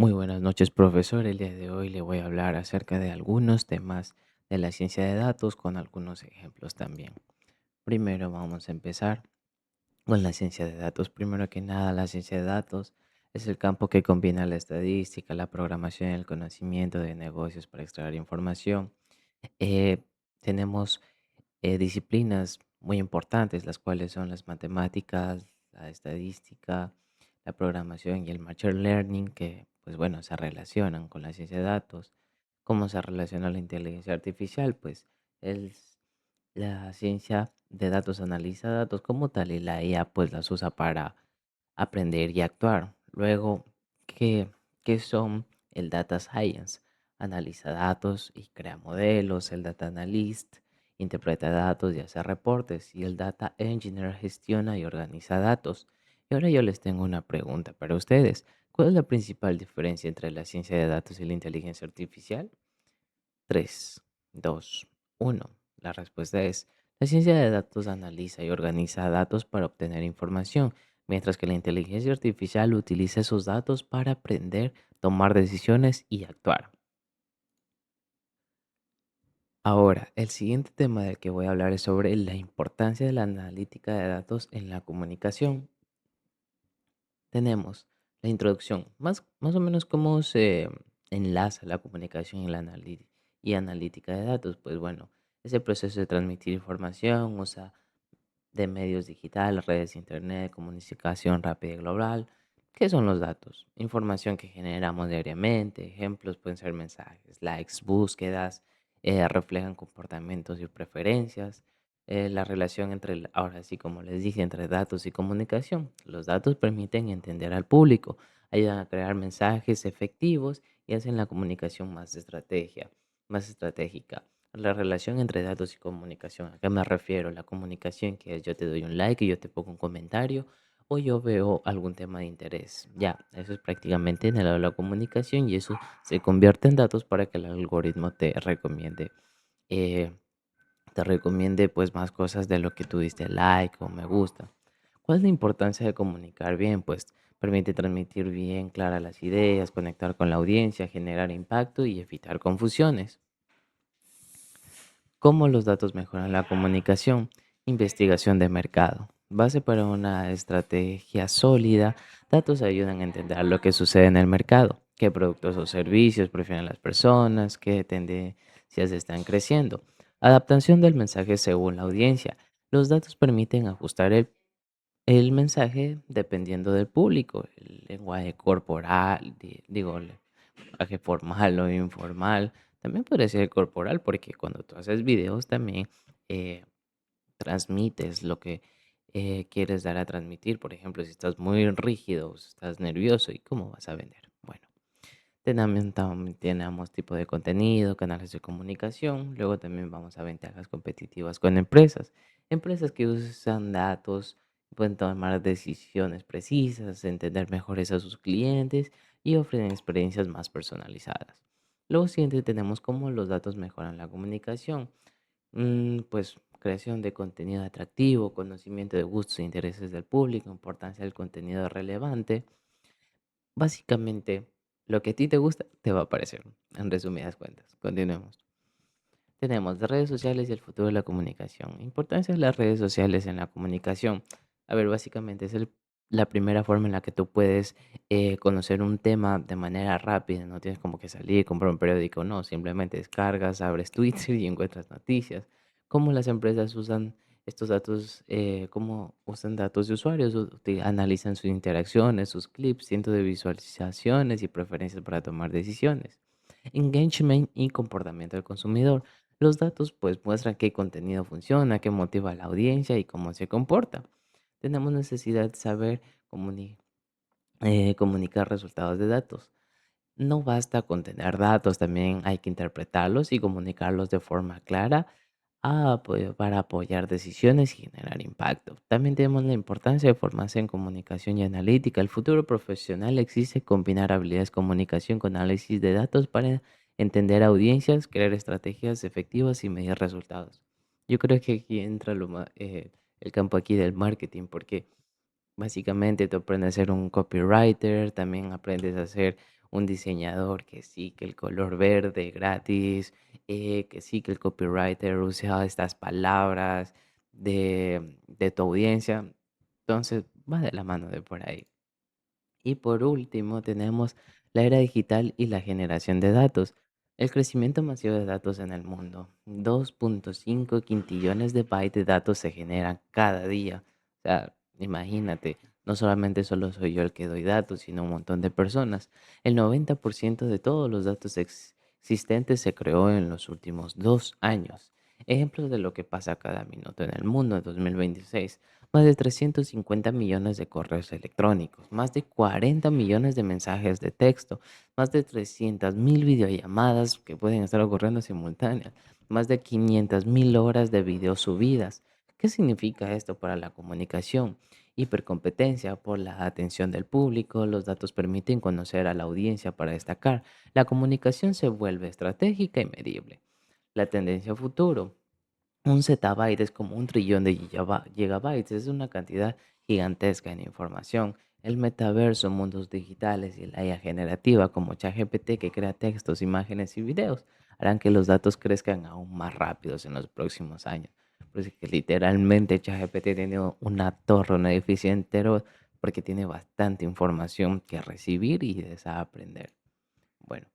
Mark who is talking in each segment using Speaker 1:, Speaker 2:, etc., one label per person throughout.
Speaker 1: Muy buenas noches, profesor. El día de hoy le voy a hablar acerca de algunos temas de la ciencia de datos con algunos ejemplos también. Primero vamos a empezar con la ciencia de datos. Primero que nada, la ciencia de datos es el campo que combina la estadística, la programación y el conocimiento de negocios para extraer información. Eh, Tenemos disciplinas muy importantes, las cuales son las matemáticas, la estadística, la programación y el machine learning, que pues bueno, se relacionan con la ciencia de datos. ¿Cómo se relaciona la inteligencia artificial? Pues es la ciencia de datos analiza datos como tal y la IA pues las usa para aprender y actuar. Luego, ¿qué, qué son el data science? Analiza datos y crea modelos. El data analyst interpreta datos y hace reportes. Y el data engineer gestiona y organiza datos. Y ahora yo les tengo una pregunta para ustedes. ¿Cuál es la principal diferencia entre la ciencia de datos y la inteligencia artificial? 3, 2, 1. La respuesta es, la ciencia de datos analiza y organiza datos para obtener información, mientras que la inteligencia artificial utiliza esos datos para aprender, tomar decisiones y actuar. Ahora, el siguiente tema del que voy a hablar es sobre la importancia de la analítica de datos en la comunicación. Tenemos la introducción, más o menos cómo se enlaza la comunicación y y analítica de datos. Pues bueno, ese proceso de transmitir información, usa de medios digitales, redes, internet, comunicación rápida y global. ¿Qué son los datos? Información que generamos diariamente. Ejemplos pueden ser mensajes, likes, búsquedas, reflejan comportamientos y preferencias. La relación entre, ahora sí, como les dije, entre datos y comunicación. Los datos permiten entender al público, ayudan a crear mensajes efectivos y hacen la comunicación más estratégica. La relación entre datos y comunicación. ¿A qué me refiero? La comunicación que es yo te doy un like y yo te pongo un comentario o yo veo algún tema de interés. Ya, eso es prácticamente en el lado de la comunicación y eso se convierte en datos para que el algoritmo eh, te recomiende pues más cosas de lo que tú diste like o me gusta. ¿Cuál es la importancia de comunicar bien? Pues permite transmitir bien claras las ideas, conectar con la audiencia, generar impacto y evitar confusiones. ¿Cómo los datos mejoran la comunicación? Investigación de mercado. Base para una estrategia sólida. Datos ayudan a entender lo que sucede en el mercado. ¿Qué productos o servicios prefieren las personas? ¿Qué tendencias están creciendo? Adaptación del mensaje según la audiencia. Los datos permiten ajustar el mensaje dependiendo del público. El lenguaje corporal, digo, lenguaje formal o informal. También puede ser corporal, porque cuando tú haces videos también eh, transmites lo que quieres dar a transmitir. Por ejemplo, si estás muy rígido, si estás nervioso, ¿y cómo vas a vender? Bueno, también tenemos tipo de contenido, canales de comunicación. Luego también vamos a ventajas competitivas con empresas. Empresas que usan datos pueden tomar decisiones precisas, entender mejores a sus clientes y ofrecen experiencias más personalizadas. Luego siguiente tenemos cómo los datos mejoran la comunicación. Pues creación de contenido atractivo, conocimiento de gustos e intereses del público, importancia del contenido relevante. Básicamente, lo que a ti te gusta te va a aparecer, en resumidas cuentas. Continuemos. Tenemos las redes sociales y el futuro de la comunicación. Importancia de las redes sociales en la comunicación. A ver, básicamente es la primera forma en la que tú puedes conocer un tema de manera rápida. No tienes como que salir, comprar un periódico, no. Simplemente descargas, abres Twitter y encuentras noticias. Cómo las empresas usan estos datos, cómo usan datos de usuarios, analizan sus interacciones, sus clips, cientos de visualizaciones y preferencias para tomar decisiones. Engagement y comportamiento del consumidor. Los datos pues muestran qué contenido funciona, qué motiva a la audiencia y cómo se comporta. Tenemos necesidad de saber comunicar resultados de datos. No basta con tener datos, también hay que interpretarlos y comunicarlos de forma clara para apoyar decisiones y generar impacto. También tenemos la importancia de formarse en comunicación y analítica. El futuro profesional exige combinar habilidades de comunicación con análisis de datos para entender audiencias, crear estrategias efectivas y medir resultados. Yo creo que aquí entra el campo aquí del marketing, porque Básicamente tú aprendes a ser un copywriter, también aprendes a ser un diseñador, que sí, que el color verde gratis, que sí, que el copywriter usa estas palabras de tu audiencia. Entonces va de la mano de por ahí. Y por último, tenemos la era digital y la generación de datos. El crecimiento masivo de datos en el mundo. 2.5 quintillones de bytes de datos se generan cada día. O sea, imagínate, no solamente solo soy yo el que doy datos, sino un montón de personas. El 90% de todos los datos existentes se creó en los últimos 2 años. Ejemplos de lo que pasa cada minuto en el mundo en 2026. Más de 350 millones de correos electrónicos, más de 40 millones de mensajes de texto, más de 300.000 videollamadas que pueden estar ocurriendo simultáneas, más de 500.000 horas de video subidas. ¿Qué significa esto para la comunicación? Hipercompetencia por la atención del público, los datos permiten conocer a la audiencia para destacar. La comunicación se vuelve estratégica y medible. La tendencia a futuro. Un zettabyte es como un trillón de gigabytes, es una cantidad gigantesca en información. El metaverso, mundos digitales y la IA generativa como ChatGPT que crea textos, imágenes y videos harán que los datos crezcan aún más rápidos en los próximos años. Pues es que literalmente ChatGPT tiene una torre, un edificio entero porque tiene bastante información que recibir y desaprender. Bueno,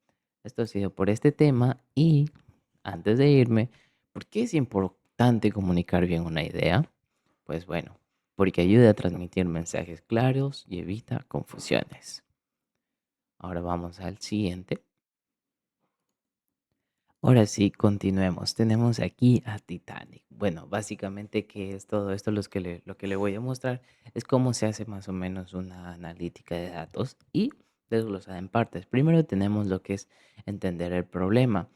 Speaker 1: esto ha sido por este tema y antes de irme, ¿por qué es importante comunicar bien una idea? Pues bueno, porque ayuda a transmitir mensajes claros y evita confusiones. Ahora vamos al siguiente. Ahora sí, continuemos. Tenemos aquí a Titanic. Bueno, básicamente, ¿qué es todo esto? Lo que le voy a mostrar es cómo se hace más o menos una analítica de datos y desglosada en partes. Primero tenemos lo que es entender el problema.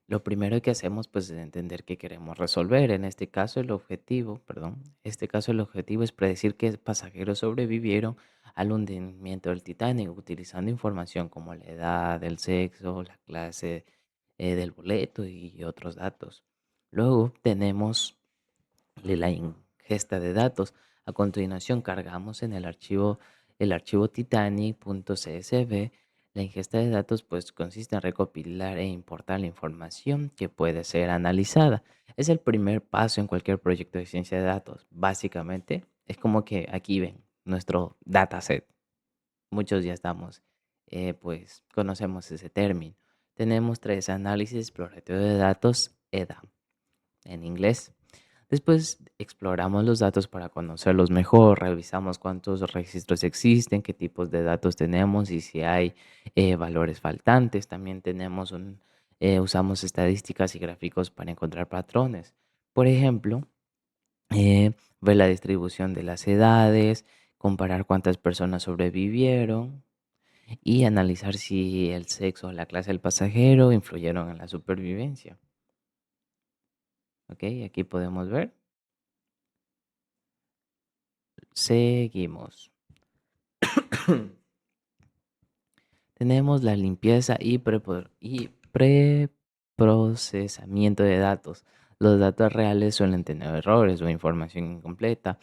Speaker 1: Lo primero que hacemos, pues, es entender qué queremos resolver. En este caso, el objetivo, perdón, este caso el objetivo es predecir qué pasajeros sobrevivieron al hundimiento del Titanic, utilizando información como la edad, el sexo, la clase del boleto y otros datos. Luego tenemos la ingesta de datos. A continuación cargamos en el archivo titanic.csv. La ingesta de datos pues consiste en recopilar e importar la información que puede ser analizada. Es el primer paso en cualquier proyecto de ciencia de datos. Básicamente es como que aquí ven nuestro dataset. Muchos ya estamos, pues conocemos ese término. Tenemos tres análisis exploratorio de datos, EDA, en inglés. Después exploramos los datos para conocerlos mejor, revisamos cuántos registros existen, qué tipos de datos tenemos y si hay valores faltantes. También usamos estadísticas y gráficos para encontrar patrones. Por ejemplo, ver la distribución de las edades, comparar cuántas personas sobrevivieron y analizar si el sexo o la clase del pasajero influyeron en la supervivencia. ¿Ok? Aquí podemos ver. Seguimos. Tenemos la limpieza y preprocesamiento de datos. Los datos reales suelen tener errores o información incompleta.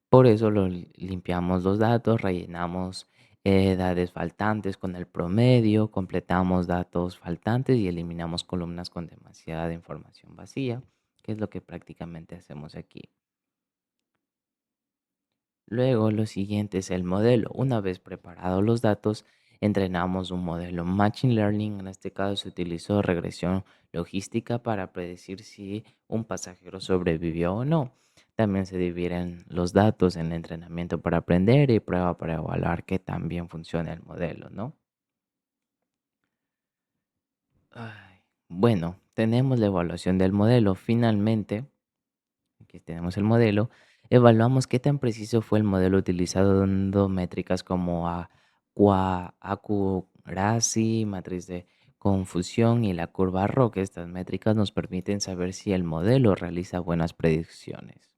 Speaker 1: Por eso limpiamos los datos, rellenamos edades faltantes con el promedio, completamos datos faltantes y eliminamos columnas con demasiada información vacía, que es lo que prácticamente hacemos aquí. Luego, lo siguiente es el modelo. Una vez preparados los datos, entrenamos un modelo Machine Learning. En este caso se utilizó regresión logística para predecir si un pasajero sobrevivió o no. También se dividen los datos en entrenamiento para aprender y prueba para evaluar que también funciona el modelo, ¿no? Ay, bueno, tenemos la evaluación del modelo. Finalmente, aquí tenemos el modelo, evaluamos qué tan preciso fue el modelo utilizado dando métricas como accuracy, matriz de confusión y la curva ROC. Estas métricas nos permiten saber si el modelo realiza buenas predicciones.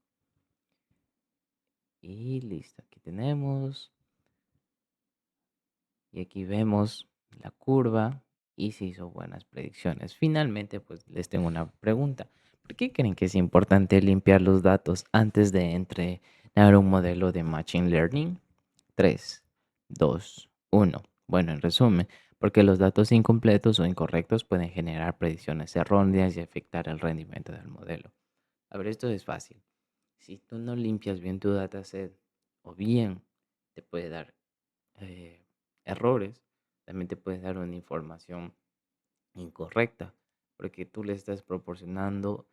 Speaker 1: Y listo, aquí tenemos, y aquí vemos la curva y si hizo buenas predicciones. Finalmente, pues les tengo una pregunta. ¿Por qué creen que es importante limpiar los datos antes de entrenar un modelo de Machine Learning? 3, 2, 1. Bueno, en resumen, porque los datos incompletos o incorrectos pueden generar predicciones erróneas y afectar el rendimiento del modelo. A ver, esto es fácil. Si tú no limpias bien tu dataset, o bien te puede dar eh, errores, también te puede dar una información incorrecta, porque tú le estás proporcionando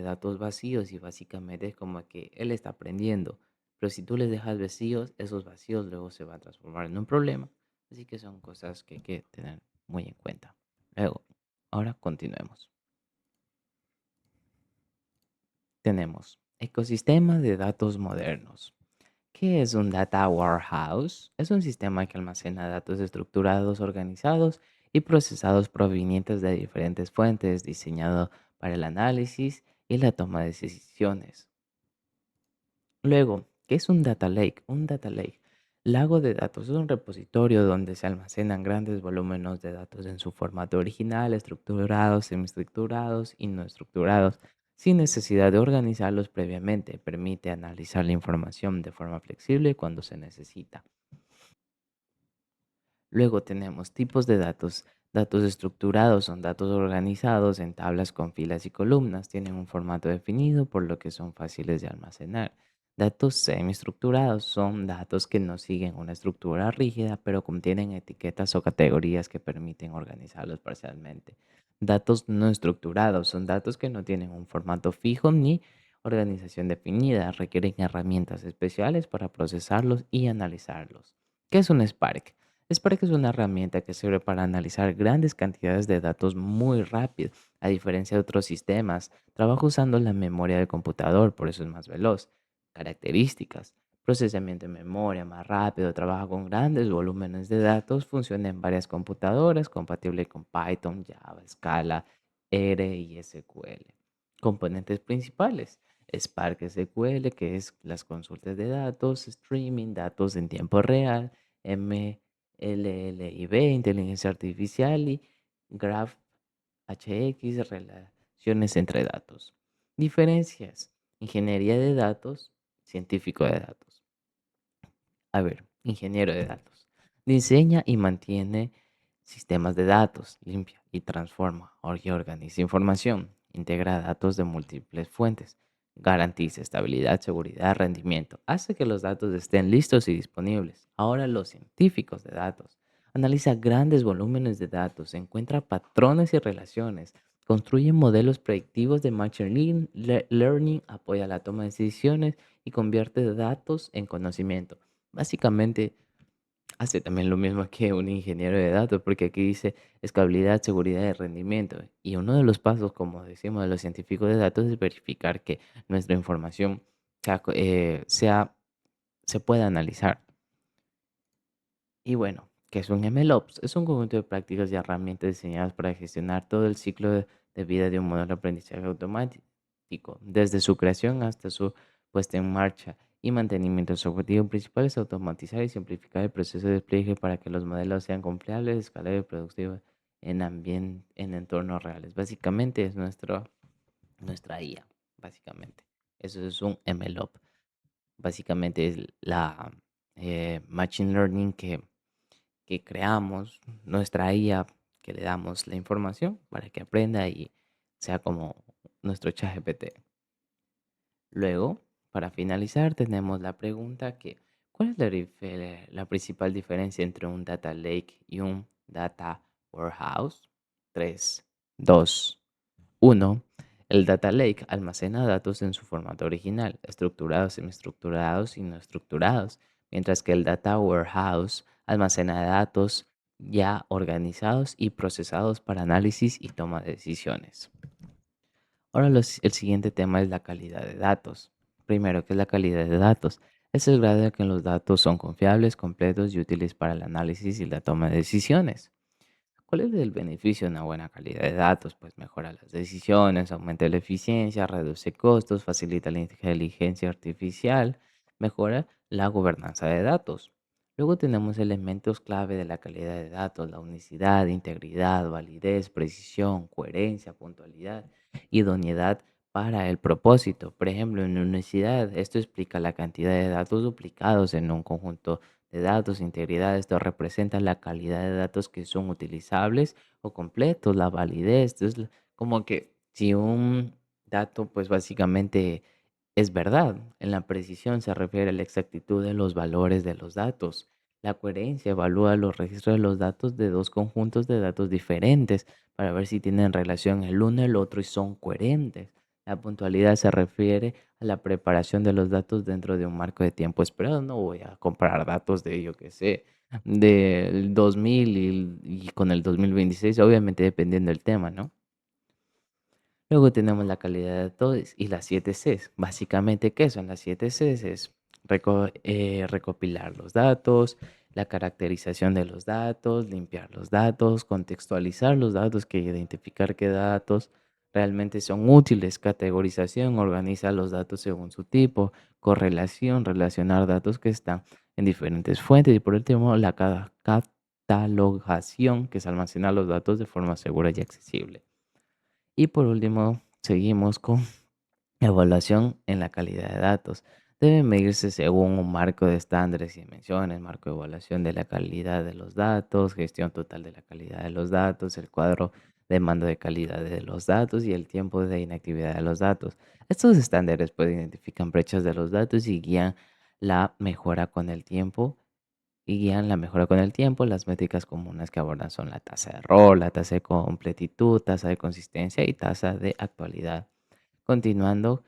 Speaker 1: datos vacíos y básicamente es como que él está aprendiendo. Pero si tú les dejas vacíos, esos vacíos luego se van a transformar en un problema. Así que son cosas que hay que tener muy en cuenta. Luego, ahora continuemos. Tenemos ecosistema de datos modernos. ¿Qué es un data warehouse? Es un sistema que almacena datos estructurados, organizados y procesados provenientes de diferentes fuentes, diseñado para el análisis y la toma de decisiones. Luego, ¿qué es un data lake? Un data lake, lago de datos, es un repositorio donde se almacenan grandes volúmenes de datos en su formato original, estructurados, semiestructurados y no estructurados, sin necesidad de organizarlos previamente. Permite analizar la información de forma flexible cuando se necesita. Luego tenemos tipos de datos. Datos estructurados son datos organizados en tablas con filas y columnas. Tienen un formato definido, por lo que son fáciles de almacenar. Datos semiestructurados son datos que no siguen una estructura rígida, pero contienen etiquetas o categorías que permiten organizarlos parcialmente. Datos no estructurados son datos que no tienen un formato fijo ni organización definida. Requieren herramientas especiales para procesarlos y analizarlos. ¿Qué es un Spark? Spark es una herramienta que sirve para analizar grandes cantidades de datos muy rápido. A diferencia de otros sistemas, trabaja usando la memoria del computador, por eso es más veloz. Características: procesamiento de memoria más rápido, trabaja con grandes volúmenes de datos, funciona en varias computadoras, compatible con Python, Java, Scala, R y SQL. Componentes principales: Spark SQL, que es las consultas de datos; streaming, datos en tiempo real; LLIB, inteligencia artificial; y Graph HX, relaciones entre datos. Diferencias: ingeniería de datos, científico de datos. A ver, ingeniero de datos. Diseña y mantiene sistemas de datos, limpia y transforma y organiza información, integra datos de múltiples fuentes, garantiza estabilidad, seguridad, rendimiento, hace que los datos estén listos y disponibles. Ahora los científicos de datos. Analiza grandes volúmenes de datos, encuentra patrones y relaciones, construye modelos predictivos de machine learning, apoya la toma de decisiones y convierte datos en conocimiento. Básicamente, hace también lo mismo que un ingeniero de datos, porque aquí dice escalabilidad, seguridad y rendimiento. Y uno de los pasos, como decimos, de los científicos de datos es verificar que nuestra información se pueda analizar. Y bueno, ¿qué es un MLOps? Es un conjunto de prácticas y herramientas diseñadas para gestionar todo el ciclo de vida de un modelo de aprendizaje automático, desde su creación hasta su puesta en marcha y mantenimiento. Su objetivo principal es automatizar y simplificar el proceso de despliegue para que los modelos sean confiables, escalables y productivos en entornos reales. Básicamente es nuestra IA, básicamente. Eso es un MLOp. Básicamente es la Machine Learning que creamos, nuestra IA, que le damos la información para que aprenda y sea como nuestro ChatGPT. Luego, para finalizar, tenemos la pregunta que, ¿cuál es la principal diferencia entre un data lake y un data warehouse? 3, 2, 1. El data lake almacena datos en su formato original, estructurados, semiestructurados y no estructurados, mientras que el data warehouse almacena datos ya organizados y procesados para análisis y toma de decisiones. Ahora el siguiente tema es la calidad de datos. Primero, ¿qué es la calidad de datos? Es el grado en que los datos son confiables, completos y útiles para el análisis y la toma de decisiones. ¿Cuál es el beneficio de una buena calidad de datos? Pues mejora las decisiones, aumenta la eficiencia, reduce costos, facilita la inteligencia artificial, mejora la gobernanza de datos. Luego tenemos elementos clave de la calidad de datos: la unicidad, integridad, validez, precisión, coherencia, puntualidad, idoneidad para el propósito. Por ejemplo, en unicidad, esto explica la cantidad de datos duplicados en un conjunto de datos, integridad. Esto representa la calidad de datos que son utilizables o completos, la validez. Entonces, como que si un dato, pues básicamente es verdad. En la precisión se refiere a la exactitud de los valores de los datos. La coherencia evalúa los registros de los datos de dos conjuntos de datos diferentes para ver si tienen relación el uno y el otro y son coherentes. La puntualidad se refiere a la preparación de los datos dentro de un marco de tiempo esperado. No voy a comparar datos de, yo qué sé, del 2000 y con el 2026, obviamente dependiendo del tema, ¿no? Luego tenemos la calidad de datos y las 7 Cs. Básicamente, ¿qué son las 7 Cs? Es recopilar los datos, la caracterización de los datos, limpiar los datos, contextualizar los datos, que identificar qué datos realmente son útiles, categorización, organiza los datos según su tipo, correlación, relacionar datos que están en diferentes fuentes y por último la catalogación, que es almacenar los datos de forma segura y accesible. Y por último, seguimos con evaluación en la calidad de datos. Debe medirse según un marco de estándares y dimensiones, marco de evaluación de la calidad de los datos, gestión total de la calidad de los datos, el cuadro de mando de calidad de los datos y el tiempo de inactividad de los datos. Estos estándares pues identifican brechas de los datos y guían la mejora con el tiempo Las métricas comunes que abordan son la tasa de error, la tasa de completitud, tasa de consistencia y tasa de actualidad. Continuando,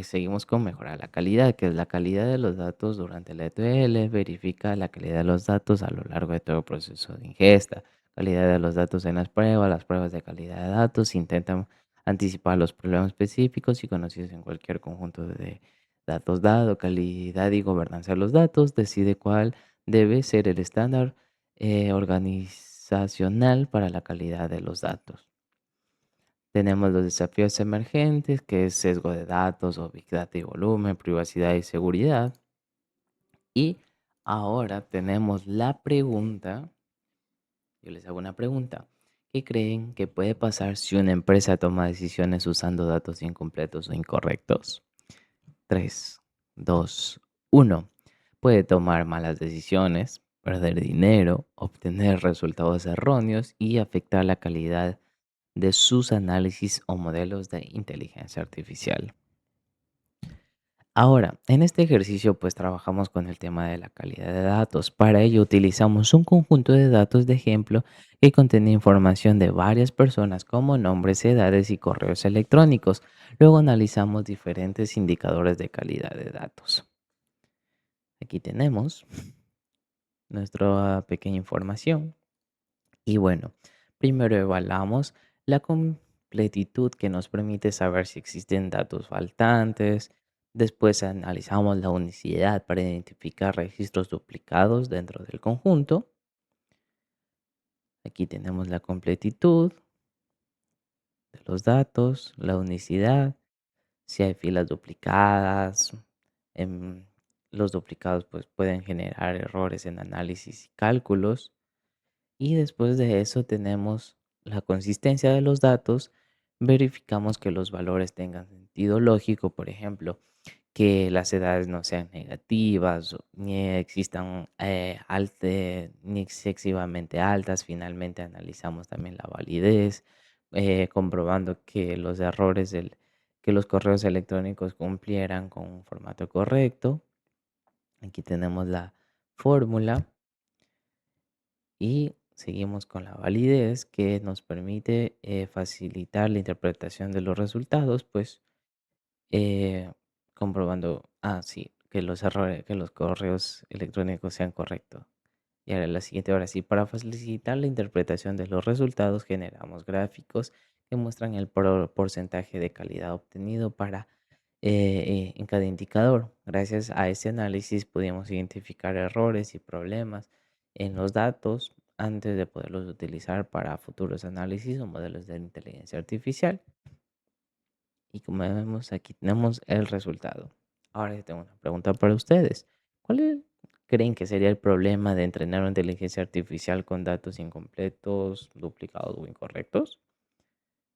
Speaker 1: seguimos con mejorar la calidad, que es la calidad de los datos durante el ETL, verifica la calidad de los datos a lo largo de todo el proceso de ingesta, calidad de los datos en las pruebas de calidad de datos, intentan anticipar los problemas específicos y conocidos en cualquier conjunto de datos dado, calidad y gobernanza de los datos, decide cuál debe ser el estándar organizacional para la calidad de los datos. Tenemos los desafíos emergentes, que es sesgo de datos o Big Data y volumen, privacidad y seguridad. Y ahora tenemos la pregunta, yo les hago una pregunta. ¿Qué creen que puede pasar si una empresa toma decisiones usando datos incompletos o incorrectos? 3, 2, 1. Puede tomar malas decisiones, perder dinero, obtener resultados erróneos y afectar la calidad de sus análisis o modelos de inteligencia artificial. Ahora, en este ejercicio pues trabajamos con el tema de la calidad de datos. Para ello utilizamos un conjunto de datos de ejemplo que contiene información de varias personas como nombres, edades y correos electrónicos. Luego analizamos diferentes indicadores de calidad de datos. Aquí tenemos nuestra pequeña información. Y bueno, primero evaluamos la completitud, que nos permite saber si existen datos faltantes. Después analizamos la unicidad para identificar registros duplicados dentro del conjunto. Aquí tenemos la completitud de los datos, la unicidad, si hay filas duplicadas. em, los duplicados pues pueden generar errores en análisis y cálculos. Y después de eso tenemos la consistencia de los datos. Verificamos que los valores tengan sentido lógico, por ejemplo, que las edades no sean negativas, ni existan ni excesivamente altas. Finalmente analizamos también la validez, comprobando que que los correos electrónicos cumplieran con un formato correcto. Aquí tenemos la fórmula. Y seguimos con la validez, que nos permite facilitar la interpretación de los resultados, pues eh, comprobando, sí, que los correos electrónicos sean correctos. Y ahora la siguiente, ahora sí, para facilitar la interpretación de los resultados, generamos gráficos que muestran el porcentaje de calidad obtenido en cada indicador. Gracias a ese análisis pudimos identificar errores y problemas en los datos antes de poderlos utilizar para futuros análisis o modelos de inteligencia artificial. Y como vemos, aquí tenemos el resultado. Ahora yo tengo una pregunta para ustedes. ¿Creen que sería el problema de entrenar una inteligencia artificial con datos incompletos, duplicados o incorrectos?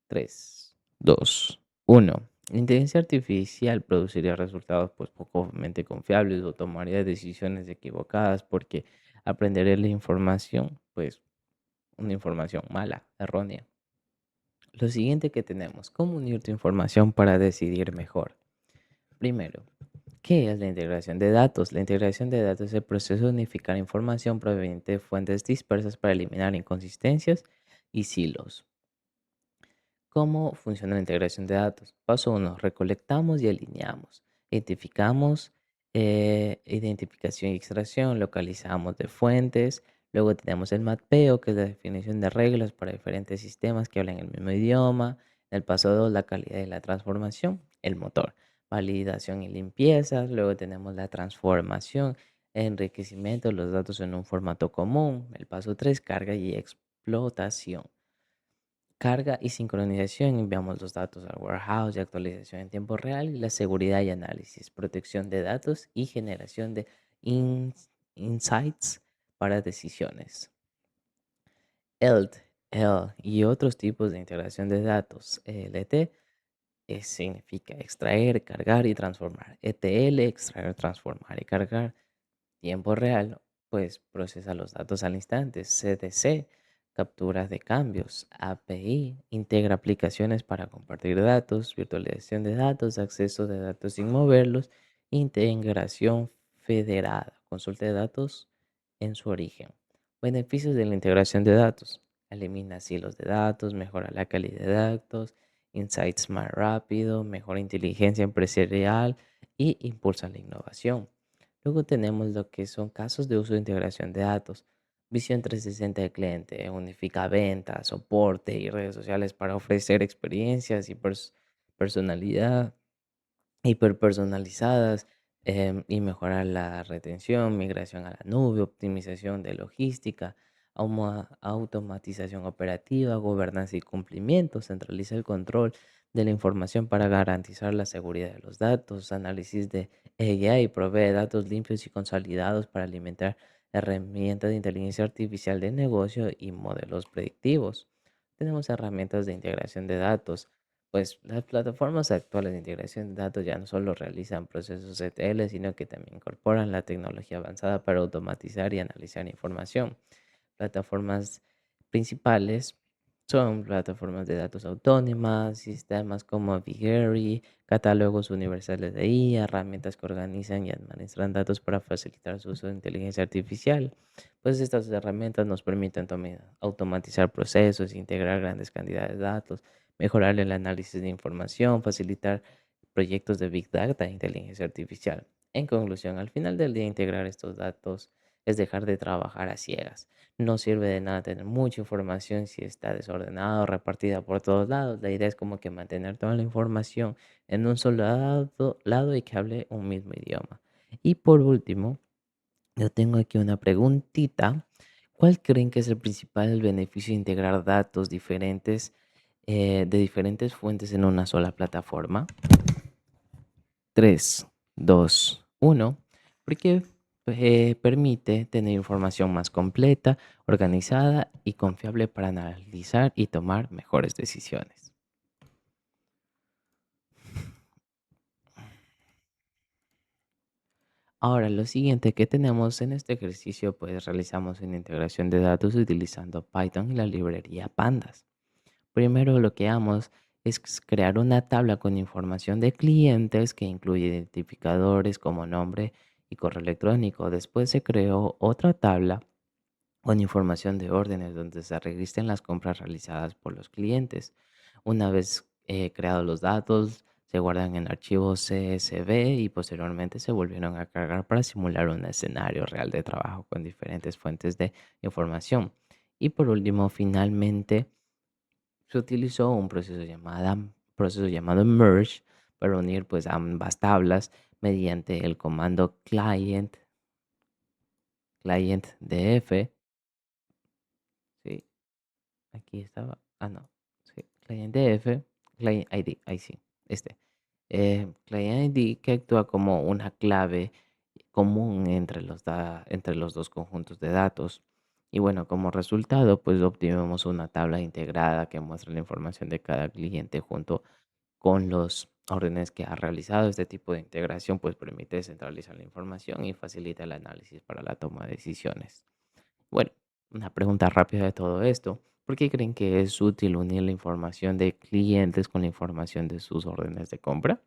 Speaker 1: 3, 2, 1. La inteligencia artificial produciría resultados pues pocamente confiables o tomaría decisiones equivocadas porque aprendería la información, pues una información mala, errónea. Lo siguiente que tenemos, ¿cómo unir tu información para decidir mejor? Primero, ¿qué es la integración de datos? La integración de datos es el proceso de unificar información proveniente de fuentes dispersas para eliminar inconsistencias y silos. ¿Cómo funciona la integración de datos? Paso uno, recolectamos y alineamos. Identificamos, identificación y extracción, localizamos de fuentes. Luego tenemos el mapeo, que es la definición de reglas para diferentes sistemas que hablan el mismo idioma. En el paso 2, la calidad y la transformación, el motor. Validación y limpieza. Luego tenemos la transformación, enriquecimiento de los datos en un formato común. El paso 3, carga y explotación. Carga y sincronización, enviamos los datos al warehouse y actualización en tiempo real y la seguridad y análisis, protección de datos y generación de insights para decisiones. ELT, L y otros tipos de integración de datos. ELT significa extraer, cargar y transformar. ETL, extraer, transformar y cargar. Tiempo real, pues procesa los datos al instante. CDC, capturas de cambios. API, integra aplicaciones para compartir datos, virtualización de datos, acceso de datos sin moverlos, integración federada, consulta de datos en su origen. Beneficios de la integración de datos. Elimina silos de datos, mejora la calidad de datos, insights más rápido, mejora inteligencia empresarial y impulsa la innovación. Luego tenemos lo que son casos de uso de integración de datos. Visión 360 del cliente, unifica ventas, soporte y redes sociales para ofrecer experiencias y personalidad hiperpersonalizadas, y mejorar la retención, migración a la nube, optimización de logística, automatización operativa, gobernanza y cumplimiento, centraliza el control de la información para garantizar la seguridad de los datos, análisis de AI, provee datos limpios y consolidados para alimentar herramientas de inteligencia artificial de negocio y modelos predictivos. Tenemos herramientas de integración de datos, pues las plataformas actuales de integración de datos ya no solo realizan procesos ETL, sino que también incorporan la tecnología avanzada para automatizar y analizar información. Plataformas principales son plataformas de datos autónomas, sistemas como Bigquery, catálogos universales de IA, herramientas que organizan y administran datos para facilitar su uso de inteligencia artificial. Pues estas herramientas nos permiten automatizar procesos, integrar grandes cantidades de datos, mejorar el análisis de información, facilitar proyectos de Big Data e inteligencia artificial. En conclusión, al final del día, integrar estos datos es dejar de trabajar a ciegas. No sirve de nada tener mucha información si está desordenada o repartida por todos lados. La idea es como que mantener toda la información en un solo lado y que hable un mismo idioma. Y por último, yo tengo aquí una preguntita. ¿Cuál creen que es el principal beneficio de integrar datos diferentes de diferentes fuentes en una sola plataforma? 3, 2, 1, porque permite tener información más completa, organizada y confiable para analizar y tomar mejores decisiones. Ahora, lo siguiente que tenemos en este ejercicio, pues realizamos una integración de datos utilizando Python y la librería Pandas. Primero lo que hagamos es crear una tabla con información de clientes que incluye identificadores como nombre y correo electrónico. Después se creó otra tabla con información de órdenes donde se registren las compras realizadas por los clientes. Una vez creados los datos, se guardan en archivos CSV y posteriormente se volvieron a cargar para simular un escenario real de trabajo con diferentes fuentes de información. Y por último, finalmente, se utilizó un proceso llamado merge para unir pues ambas tablas mediante el comando client df. Sí, aquí estaba. Ah, no. Sí, client df, client id, ahí sí, este. Client id que actúa como una clave común entre los dos conjuntos de datos. Y bueno, como resultado, pues obtuvimos una tabla integrada que muestra la información de cada cliente junto con los órdenes que ha realizado. Este tipo de integración pues permite centralizar la información y facilita el análisis para la toma de decisiones. Bueno, una pregunta rápida de todo esto. ¿Por qué creen que es útil unir la información de clientes con la información de sus órdenes de compra?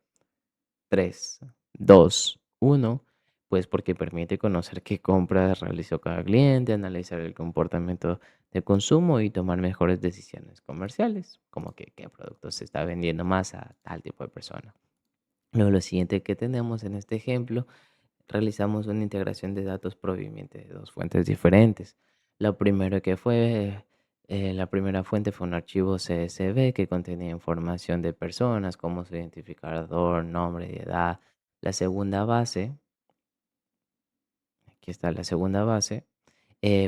Speaker 1: 3, 2, 1. Pues porque permite conocer qué compras realizó cada cliente, analizar el comportamiento de consumo y tomar mejores decisiones comerciales, como que qué producto se está vendiendo más a tal tipo de persona. Luego, lo siguiente que tenemos en este ejemplo, realizamos una integración de datos provenientes de dos fuentes diferentes. Lo primero que fue, la primera fuente fue un archivo CSV que contenía información de personas como su identificador, nombre y edad. La segunda base, aquí está la segunda base,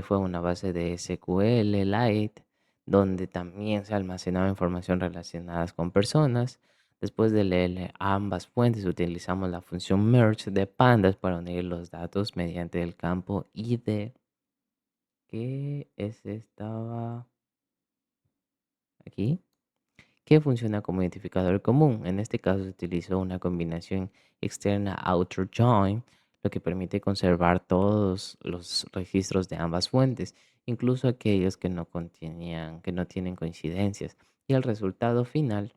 Speaker 1: fue una base de SQL Lite, donde también se almacenaba información relacionada con personas. Después de leer ambas fuentes, utilizamos la función merge de pandas para unir los datos mediante el campo ID, que estaba aquí, que funciona como identificador común. En este caso se utilizó una combinación externa outer join, lo que permite conservar todos los registros de ambas fuentes, incluso aquellos que no tienen coincidencias. Y el resultado final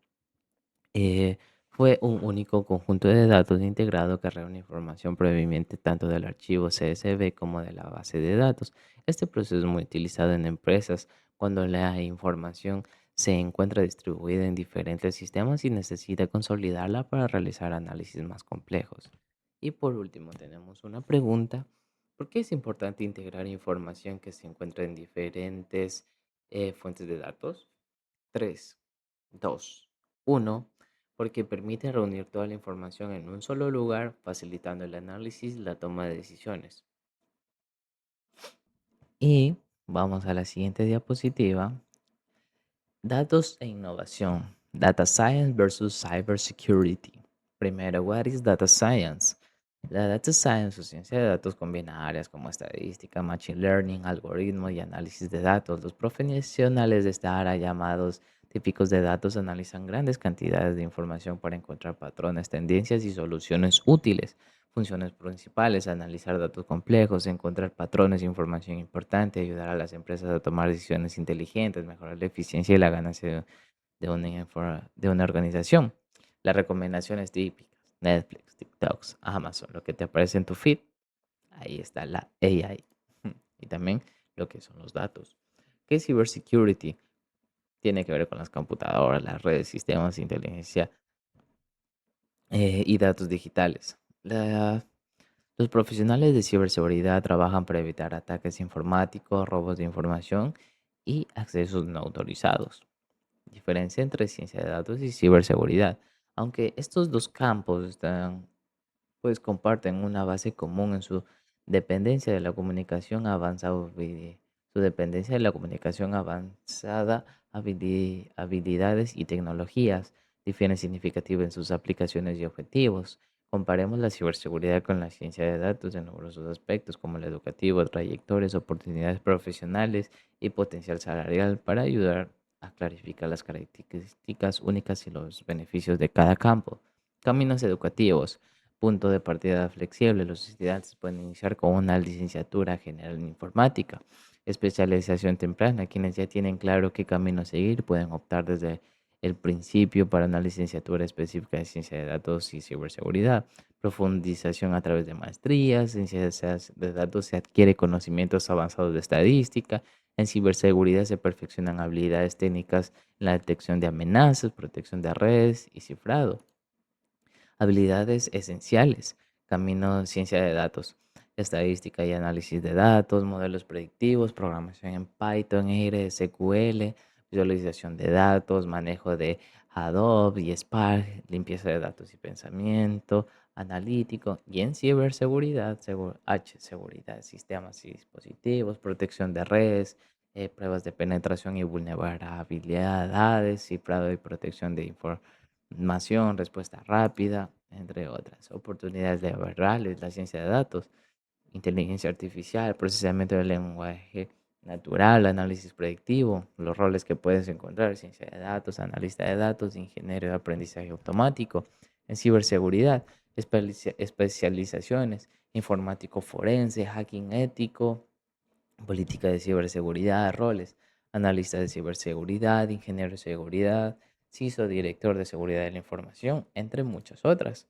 Speaker 1: fue un único conjunto de datos integrado que reúne información proveniente tanto del archivo CSV como de la base de datos. Este proceso es muy utilizado en empresas cuando la información se encuentra distribuida en diferentes sistemas y necesita consolidarla para realizar análisis más complejos. Y por último, tenemos una pregunta. ¿Por qué es importante integrar información que se encuentra en diferentes fuentes de datos? 3, 2, 1, porque permite reunir toda la información en un solo lugar, facilitando el análisis y la toma de decisiones. Y vamos a la siguiente diapositiva. Datos e innovación. Data Science versus Cybersecurity. Primero, what is Data Science? La Data Science o ciencia de datos combina áreas como estadística, machine learning, algoritmos y análisis de datos. Los profesionales de esta área, llamados típicos de datos, analizan grandes cantidades de información para encontrar patrones, tendencias y soluciones útiles. Funciones principales: analizar datos complejos, encontrar patrones e información importante, ayudar a las empresas a tomar decisiones inteligentes, mejorar la eficiencia y la ganancia de una organización. Las recomendaciones típicas: Netflix, TikToks, Amazon, lo que te aparece en tu feed, ahí está la AI. Y también lo que son los datos. ¿Qué es cybersecurity? Tiene que ver con las computadoras, las redes, sistemas de inteligencia y datos digitales. Los profesionales de ciberseguridad trabajan para evitar ataques informáticos, robos de información y accesos no autorizados. Diferencia entre ciencia de datos y ciberseguridad. Aunque estos dos campos pues comparten una base común en su dependencia de la comunicación avanzada, habilidades y tecnologías difieren significativamente en sus aplicaciones y objetivos. Comparemos la ciberseguridad con la ciencia de datos en numerosos aspectos, como el educativo, trayectorias, oportunidades profesionales y potencial salarial, para ayudar a clarificar las características únicas y los beneficios de cada campo. Caminos educativos. Punto de partida flexible. Los estudiantes pueden iniciar con una licenciatura general en informática. Especialización temprana. Quienes ya tienen claro qué camino seguir pueden optar desde el principio para una licenciatura específica de ciencia de datos y ciberseguridad. Profundización a través de maestrías. En ciencias de datos se adquiere conocimientos avanzados de estadística. En ciberseguridad se perfeccionan habilidades técnicas en la detección de amenazas, protección de redes y cifrado. Habilidades esenciales: camino, ciencia de datos, estadística y análisis de datos, modelos predictivos, programación en Python, R, SQL, visualización de datos, manejo de Adobe y Spark, limpieza de datos y pensamiento analítico. Y en ciberseguridad, seguridad de sistemas y dispositivos, protección de redes, pruebas de penetración y vulnerabilidades, cifrado y protección de información, respuesta rápida, entre otras. Oportunidades laborales: la ciencia de datos, inteligencia artificial, procesamiento del lenguaje natural, análisis predictivo, los roles que puedes encontrar, ciencia de datos, analista de datos, ingeniero de aprendizaje automático, en ciberseguridad, especializaciones, informático forense, hacking ético, política de ciberseguridad, roles, analista de ciberseguridad, ingeniero de seguridad, CISO, director de seguridad de la información, entre muchas otras.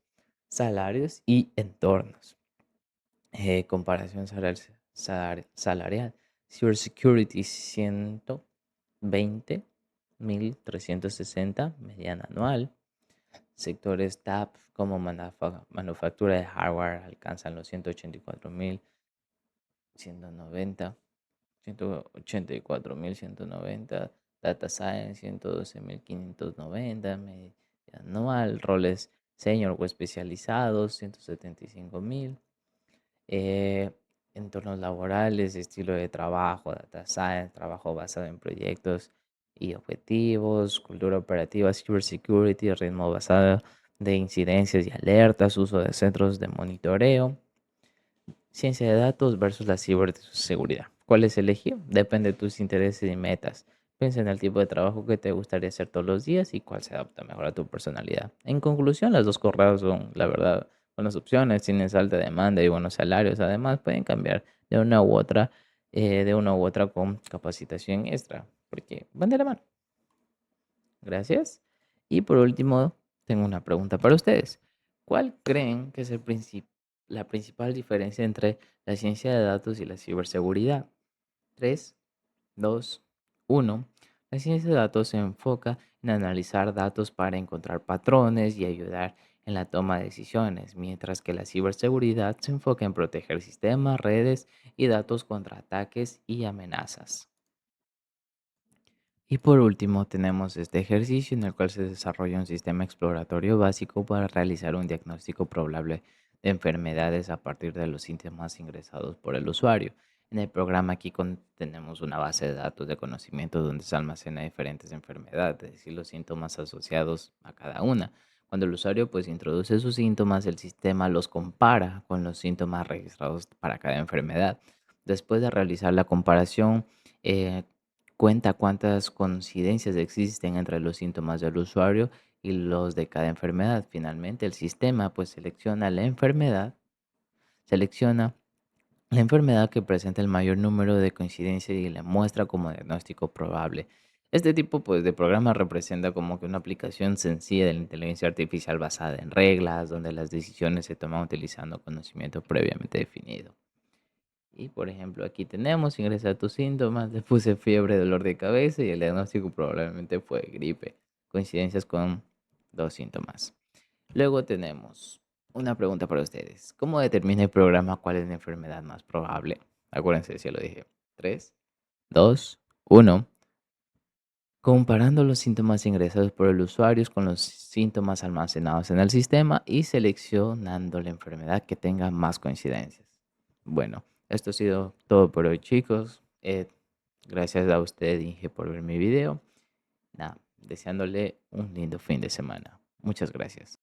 Speaker 1: Salarios y entornos. Comparación salarial. Cybersecurity 120.360 mediana anual. Sectores TAP como manufactura de hardware alcanzan los 184.190. 184.190, Data Science 112.590, media anual, roles senior o especializados 175.000, eh, entornos laborales, estilo de trabajo, Data Science, trabajo basado en proyectos y objetivos, cultura operativa, cybersecurity, ritmo basado de incidencias y alertas, uso de centros de monitoreo. Ciencia de datos versus la ciberseguridad. ¿Cuál es elegir? Depende de tus intereses y metas. Piensa en el tipo de trabajo que te gustaría hacer todos los días y cuál se adapta mejor a tu personalidad. En conclusión, las dos carreras son, la verdad, buenas opciones, tienen alta demanda y buenos salarios. Además, pueden cambiar de una u otra con capacitación extra, porque van de la mano. Gracias. Y por último, tengo una pregunta para ustedes. ¿Cuál creen que es la principal diferencia entre la ciencia de datos y la ciberseguridad? 3, 2, 1. La ciencia de datos se enfoca en analizar datos para encontrar patrones y ayudar en la toma de decisiones, mientras que la ciberseguridad se enfoca en proteger sistemas, redes y datos contra ataques y amenazas. Y por último, tenemos este ejercicio en el cual se desarrolla un sistema exploratorio básico para realizar un diagnóstico probable de enfermedades a partir de los síntomas ingresados por el usuario. En el programa aquí tenemos una base de datos de conocimiento donde se almacena diferentes enfermedades, es decir, los síntomas asociados a cada una. Cuando el usuario pues introduce sus síntomas, el sistema los compara con los síntomas registrados para cada enfermedad. Después de realizar la comparación, eh, cuenta cuántas coincidencias existen entre los síntomas del usuario y los de cada enfermedad. Finalmente, el sistema pues selecciona la enfermedad que presenta el mayor número de coincidencias y la muestra como diagnóstico probable. Este tipo pues, de programa representa como que una aplicación sencilla de la inteligencia artificial basada en reglas, donde las decisiones se toman utilizando conocimiento previamente definido. Y por ejemplo, aquí tenemos, ingresa tus síntomas, le puse fiebre, dolor de cabeza y el diagnóstico probablemente fue gripe. Coincidencias con dos síntomas. Luego tenemos una pregunta para ustedes. ¿Cómo determina el programa cuál es la enfermedad más probable? Acuérdense, si ya lo dije. 3, 2, 1. Comparando los síntomas ingresados por el usuario con los síntomas almacenados en el sistema y seleccionando la enfermedad que tenga más coincidencias. Bueno, esto ha sido todo por hoy, chicos. Gracias a usted, Inge, por ver mi video. Nada, deseándole un lindo fin de semana. Muchas gracias.